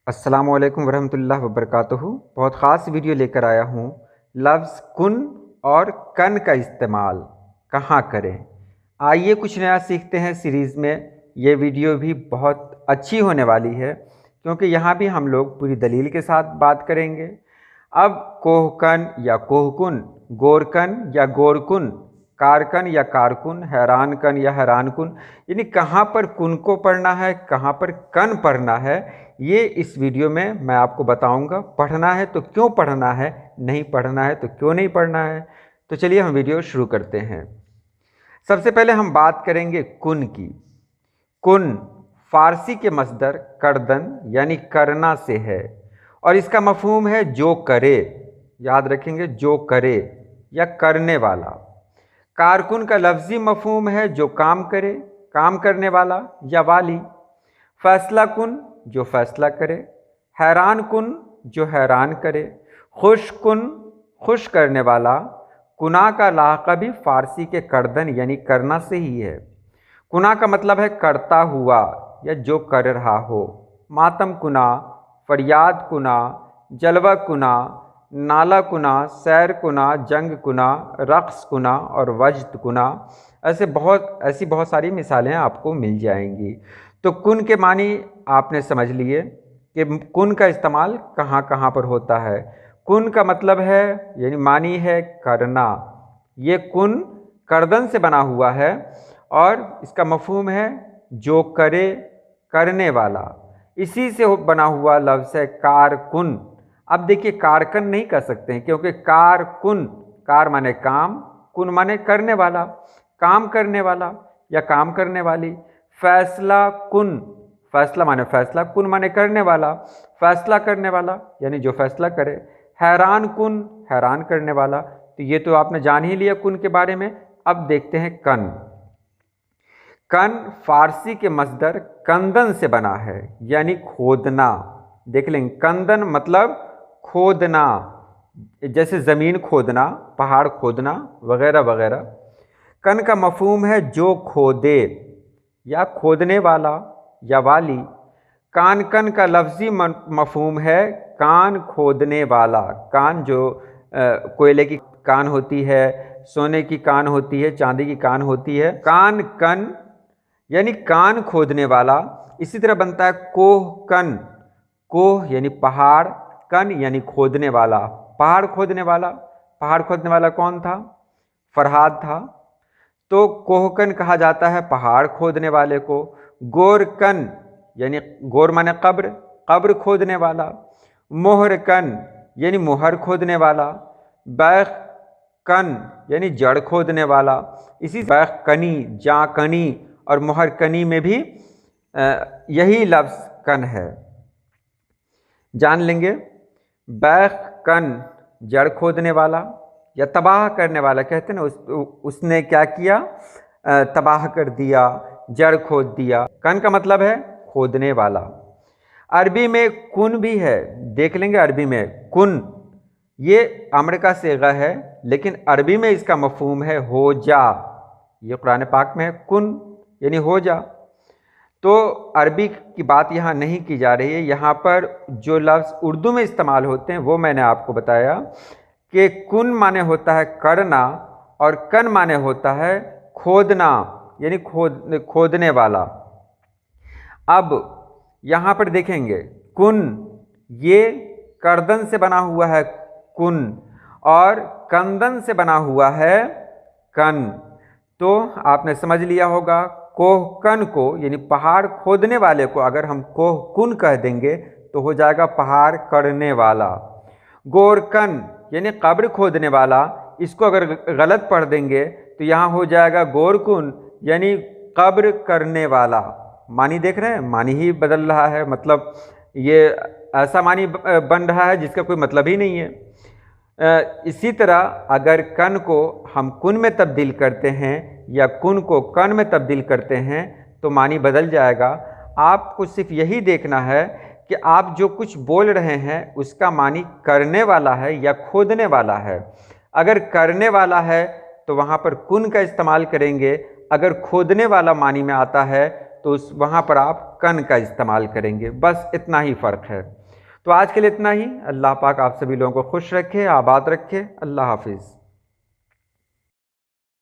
अस्सलामुअलैकुम वरहमतुल्लाहि वबरकातुहू। बहुत ख़ास वीडियो लेकर आया हूँ। लफ्ज़ कुन और कन का इस्तेमाल कहाँ करें, आइए कुछ नया सीखते हैं सीरीज़ में। ये वीडियो भी बहुत अच्छी होने वाली है क्योंकि यहाँ भी हम लोग पूरी दलील के साथ बात करेंगे। अब कोहकन या कोहकुन, गोरकन या गोरकुन, कारकन या कारकुन, हैरानकन या हैरानकुन, यानी कहाँ पर कुन को पढ़ना है, कहाँ पर कन पढ़ना है, ये इस वीडियो में मैं आपको बताऊंगा। पढ़ना है तो क्यों पढ़ना है, नहीं पढ़ना है तो क्यों नहीं पढ़ना है। तो चलिए हम वीडियो शुरू करते हैं। सबसे पहले हम बात करेंगे कुन की। कुन फारसी के मस्दर करदन यानी करना से है और इसका मफहूम है जो करे। याद रखेंगे, जो करे या करने वाला। कारकुन का लफ्जी मफहूम है जो काम करे, काम करने वाला या वाली। फैसला कुन जो फैसला करे, हैरान कुन जो हैरान करे, खुश कुन खुश करने वाला। कुना का लाक़ा भी फारसी के करदन यानी करना से ही है। कुना का मतलब है करता हुआ या जो कर रहा हो। मातम कुना, फरियाद कुना, जलवा कुना, नाला कुना, सैर कुना, जंग कुना, रक़्स कुना और वजद कुना। ऐसी बहुत सारी मिसालें आपको मिल जाएंगी। तो कुन के मानी आपने समझ लिए कि कुन का इस्तेमाल कहाँ कहाँ पर होता है। कुन का मतलब है यानी मानी है करना। ये कुन करदन से बना हुआ है और इसका मफहूम है जो करे, करने वाला। इसी से बना हुआ लफ्ज़ है कारकुन। अब देखिए, कारकन नहीं कर सकते हैं क्योंकि कारकुन, कार माने काम, कुन माने करने वाला, काम करने वाला या काम करने वाली। फैसला कुन, फैसला माने फैसला, कुन माने करने वाला, फैसला करने वाला यानी जो फैसला करे। हैरान कुन, हैरान करने वाला। तो ये तो आपने जान ही लिया कुन के बारे में। अब देखते हैं कन। कन फारसी के मस्दर कंदन से बना है यानी खोदना। देख लेंगे, कंदन मतलब खोदना, जैसे ज़मीन खोदना, पहाड़ खोदना वगैरह वगैरह। कन का मफहूम है जो खोदे या खोदने वाला या वाली। कान कन का लफ्ज़ी मफहूम है कान खोदने वाला। कान जो कोयले की कान होती है, सोने की कान होती है, चांदी की कान होती है। कान कन यानी कान खोदने वाला। इसी तरह बनता है कोह कन। कोह यानी पहाड़, कन यानी खोदने वाला, पहाड़ खोदने वाला। पहाड़ खोदने वाला कौन था? फरहाद था। तो कोहकन कहा जाता है पहाड़ खोदने वाले को। गोरकन यानी गोर माने कब्र, कब्र खोदने वाला। मोहर कन यानी मोहर खोदने वाला। बैख कन यानी जड़ खोदने वाला। इसी बैख कनी, जा कनी और मोहर कनी में भी यही लफ्ज़ कन है। जान लेंगे, बैख कन जड़ खोदने वाला या तबाह करने वाला। कहते हैं ना, उसने क्या किया, तबाह कर दिया, जड़ खोद दिया। कन का मतलब है खोदने वाला। अरबी में कुन भी है, देख लेंगे। अरबी में कुन ये अम्र का सेगा है, लेकिन अरबी में इसका मफहूम है हो जा। ये कुरान पाक में है कुन यानी हो जा। तो अरबी की बात यहाँ नहीं की जा रही है। यहाँ पर जो लफ्ज़ उर्दू में इस्तेमाल होते हैं वो मैंने आपको बताया कि कुन माने होता है करना और कन माने होता है खोदना यानी खोदने वाला। अब यहाँ पर देखेंगे, कुन ये करदन से बना हुआ है कुन और कंदन से बना हुआ है कन। तो आपने समझ लिया होगा, कोहकन को यानी पहाड़ खोदने वाले को अगर हम कोहकुन कह देंगे तो हो जाएगा पहाड़ करने वाला। गोरकन यानी कब्र खोदने वाला, इसको अगर गलत पढ़ देंगे तो यहाँ हो जाएगा गोरकुन यानी कब्र करने वाला। मानी देख रहे हैं, मानी ही बदल रहा है। मतलब ये ऐसा मानी बन रहा है जिसका कोई मतलब ही नहीं है। इसी तरह अगर कन को हम कुन में तब्दील करते हैं या कुन को कन में तब्दील करते हैं तो मानी बदल जाएगा। आपको सिर्फ यही देखना है कि आप जो कुछ बोल रहे हैं उसका मानी करने वाला है या खोदने वाला है। अगर करने वाला है तो वहाँ पर कुन का इस्तेमाल करेंगे। अगर खोदने वाला मानी में आता है तो वहाँ पर आप कन का इस्तेमाल करेंगे, बस इतना ही फ़र्क है। तो आज के लिए इतना ही। अल्लाह पाक आप सभी लोगों को खुश रखे, आबाद रखे। अल्लाह हाफिज़।